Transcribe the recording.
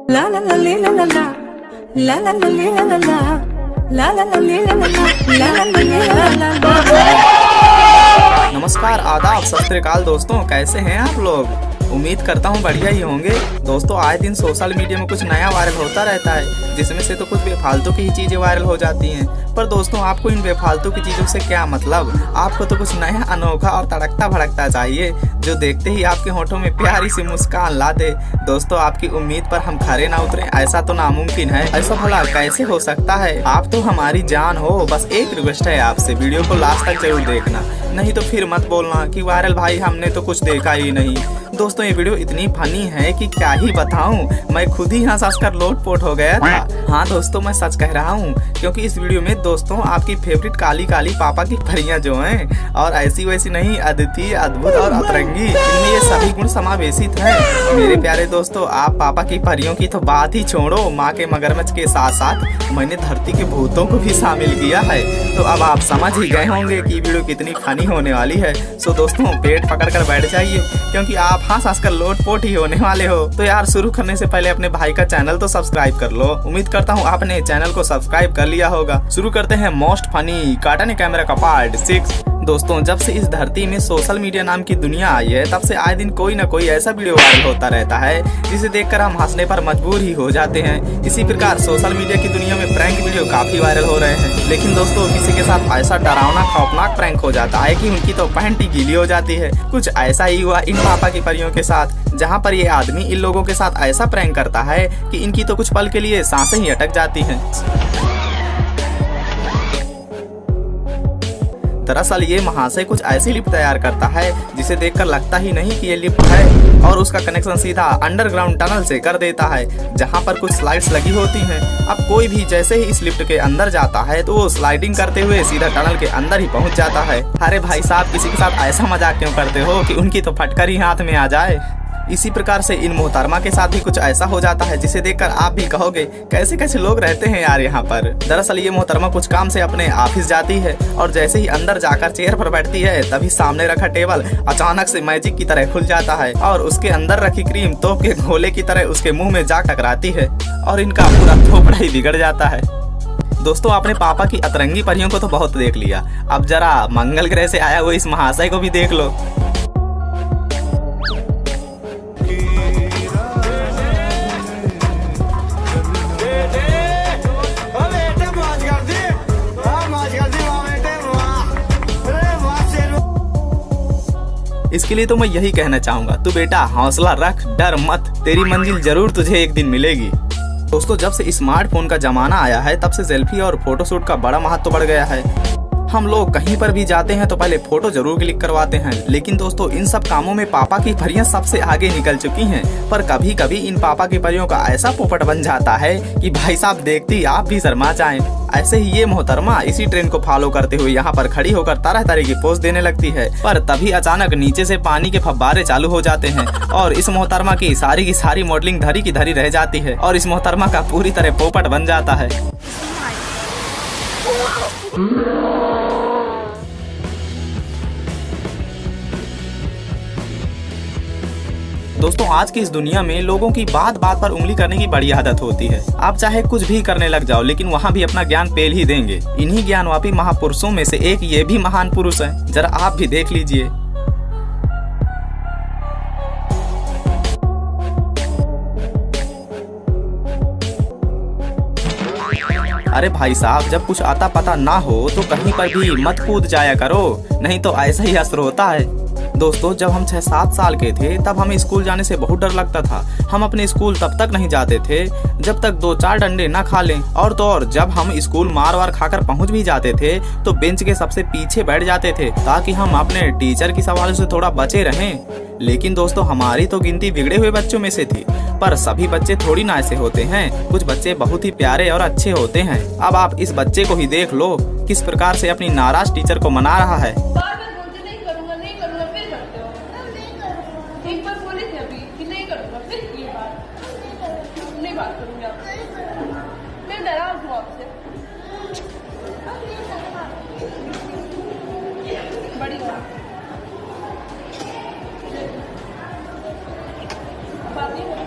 La la la la la la la la la la la la la la la la la। नमस्कार, आदाब, सत श्री अकाल दोस्तों, कैसे हैं आप लोग। उम्मीद करता हूँ बढ़िया ही होंगे। दोस्तों, आए दिन सोशल मीडिया में कुछ नया वायरल होता रहता है, जिसमें से तो कुछ बेफालतू की ही चीजें वायरल हो जाती हैं। पर दोस्तों, आपको इन बेफालतू की चीजों से क्या मतलब। आपको तो कुछ नया, अनोखा और तड़कता भड़कता चाहिए, जो देखते ही आपके होठों में प्यारी सी मुस्कान ला दे। दोस्तों, आपकी उम्मीद पर हम खरे ना उतरे, ऐसा तो नामुमकिन है। ऐसा भला कैसे हो सकता है। आप तो हमारी जान हो। बस एक रिक्वेस्ट है आपसे, वीडियो को लास्ट तक जरूर देखना, नहीं तो फिर मत बोलना कि वायरल भाई हमने तो कुछ देखा ही नहीं। दोस्तों, ये वीडियो इतनी फनी है कि क्या ही बताऊं। मैं खुद ही हंस कर लोटपोट हो गया था। हाँ दोस्तों, मैं सच कह रहा हूँ, क्योंकि इस वीडियो में दोस्तों आपकी फेवरेट काली काली पापा की परियां जो हैं, और ऐसी वैसी नहीं, अद्वितीय, अद्भुत और अतरंगी, इनमें ये सभी गुण समावेशित हैं। मेरे प्यारे दोस्तों, आप पापा की परियों की तो बात ही छोड़ो, माँ के मगरमच्छ के साथ साथ मैंने धरती के भूतों को भी शामिल किया है। तो अब आप समझ ही गए होंगे कि वीडियो कितनी फनी होने वाली है। सो दोस्तों, पेट पकड़ कर बैठ जाइए, क्योंकि आप हंस कर लोटपोट ही होने वाले हो। तो यार, शुरू करने से पहले अपने भाई का चैनल तो सब्सक्राइब कर लो। उम्मीद करता हूँ आपने चैनल को सब्सक्राइब कर लिया होगा। शुरू करते हैं मोस्ट फनी कार्टून कैमरा का पार्ट 6। दोस्तों, जब से इस धरती में सोशल मीडिया नाम की दुनिया आई है, तब से आए दिन कोई न कोई ऐसा वीडियो वायरल होता रहता है, जिसे देखकर हम हंसने पर मजबूर ही हो जाते हैं। इसी प्रकार सोशल मीडिया की दुनिया में प्रैंक वीडियो काफी वायरल हो रहे हैं। लेकिन दोस्तों, किसी के साथ ऐसा डरावना खौफनाक प्रैंक हो जाता है कि उनकी तो पैंट ही गीली हो जाती है। कुछ ऐसा ही हुआ इन पापा की परियों के साथ, जहाँ पर ये आदमी इन लोगों के साथ ऐसा प्रैंक करता है कि इनकी तो कुछ पल के लिए सांसें ही अटक जाती हैं। दरअसल ये महाशय कुछ ऐसी लिफ्ट तैयार करता है, जिसे देखकर लगता ही नहीं कि ये लिफ्ट है, और उसका कनेक्शन सीधा अंडरग्राउंड टनल से कर देता है, जहां पर कुछ स्लाइड्स लगी होती हैं। अब कोई भी जैसे ही इस लिफ्ट के अंदर जाता है, तो वो स्लाइडिंग करते हुए सीधा टनल के अंदर ही पहुंच जाता है। अरे भाई साहब, किसी के साथ ऐसा मजाक क्यों करते हो कि उनकी तो फटकर ही हाथ में आ जाए। इसी प्रकार से इन मोहतरमा के साथ भी कुछ ऐसा हो जाता है, जिसे देखकर आप भी कहोगे कैसे कैसे लोग रहते हैं यार यहाँ पर। दरअसल ये मोहतरमा कुछ काम से अपने ऑफिस जाती है, और जैसे ही अंदर जाकर चेयर पर बैठती है, तभी सामने रखा टेबल अचानक से मैजिक की तरह खुल जाता है, और उसके अंदर रखी क्रीम तोप के गोले की तरह उसके मुंह में जा टकराती है, और इनका पूरा थोपड़ा ही बिगड़ जाता है। दोस्तों, आपने पापा की अतरंगी परियों को तो बहुत देख लिया, अब जरा मंगल ग्रह से आया हुए इस महाशय को भी देख लो। इसके लिए तो मैं यही कहना चाहूंगा, तू बेटा हौसला रख, डर मत, तेरी मंजिल जरूर तुझे एक दिन मिलेगी। दोस्तों, जब से स्मार्टफोन का जमाना आया है, तब से सेल्फी और फोटोशूट का बड़ा महत्व बढ़ गया है। हम लोग कहीं पर भी जाते हैं तो पहले फोटो जरूर क्लिक करवाते हैं। लेकिन दोस्तों, इन सब कामों में पापा की परियां सबसे आगे निकल चुकी हैं। पर कभी कभी इन पापा की परियों का ऐसा पोपट बन जाता है कि भाई साहब देखती आप भी शर्मा जाएं। ऐसे ही ये मोहतरमा इसी ट्रेंड को फॉलो करते हुए यहाँ पर खड़ी होकर तरह तरह की पोज देने लगती है, पर तभी अचानक नीचे से पानी के फव्वारे चालू हो जाते हैं, और इस मोहतरमा की सारी मॉडलिंग धरी की धरी रह जाती है, और इस मोहतरमा का पूरी तरह पोपट बन जाता है। दोस्तों, आज की इस दुनिया में लोगों की बात बात पर उंगली करने की बड़ी आदत होती है। आप चाहे कुछ भी करने लग जाओ, लेकिन वहाँ भी अपना ज्ञान पेल ही देंगे। इन्हीं ज्ञानवापी महापुरुषों में से एक ये भी महान पुरुष है, जरा आप भी देख लीजिए। अरे भाई साहब, जब कुछ आता पता ना हो तो कहीं पर भी मत कूद जाया करो, नहीं तो ऐसा ही असर होता है। दोस्तों, जब हम 6-7 साल के थे, तब हमें स्कूल जाने से बहुत डर लगता था। हम अपने स्कूल तब तक नहीं जाते थे जब तक 2-4 डंडे न खा लें, और तो और जब हम स्कूल मार वार खाकर पहुंच भी जाते थे, तो बेंच के सबसे पीछे बैठ जाते थे, ताकि हम अपने टीचर की सवालों से थोड़ा बचे रहें। लेकिन दोस्तों, हमारी तो गिनती बिगड़े हुए बच्चों में से थी, पर सभी बच्चे थोड़ी ना ऐसे होते हैं। कुछ बच्चे बहुत ही प्यारे और अच्छे होते हैं। अब आप इस बच्चे को ही देख लो, किस प्रकार से अपनी नाराज टीचर को मना रहा है। एक बार बोले थे अभी कि नहीं करूँगा, फिर ये बात नहीं बात करूँगी आपसे। मैं नाराज हूँ आपसे। बड़ी बात नहीं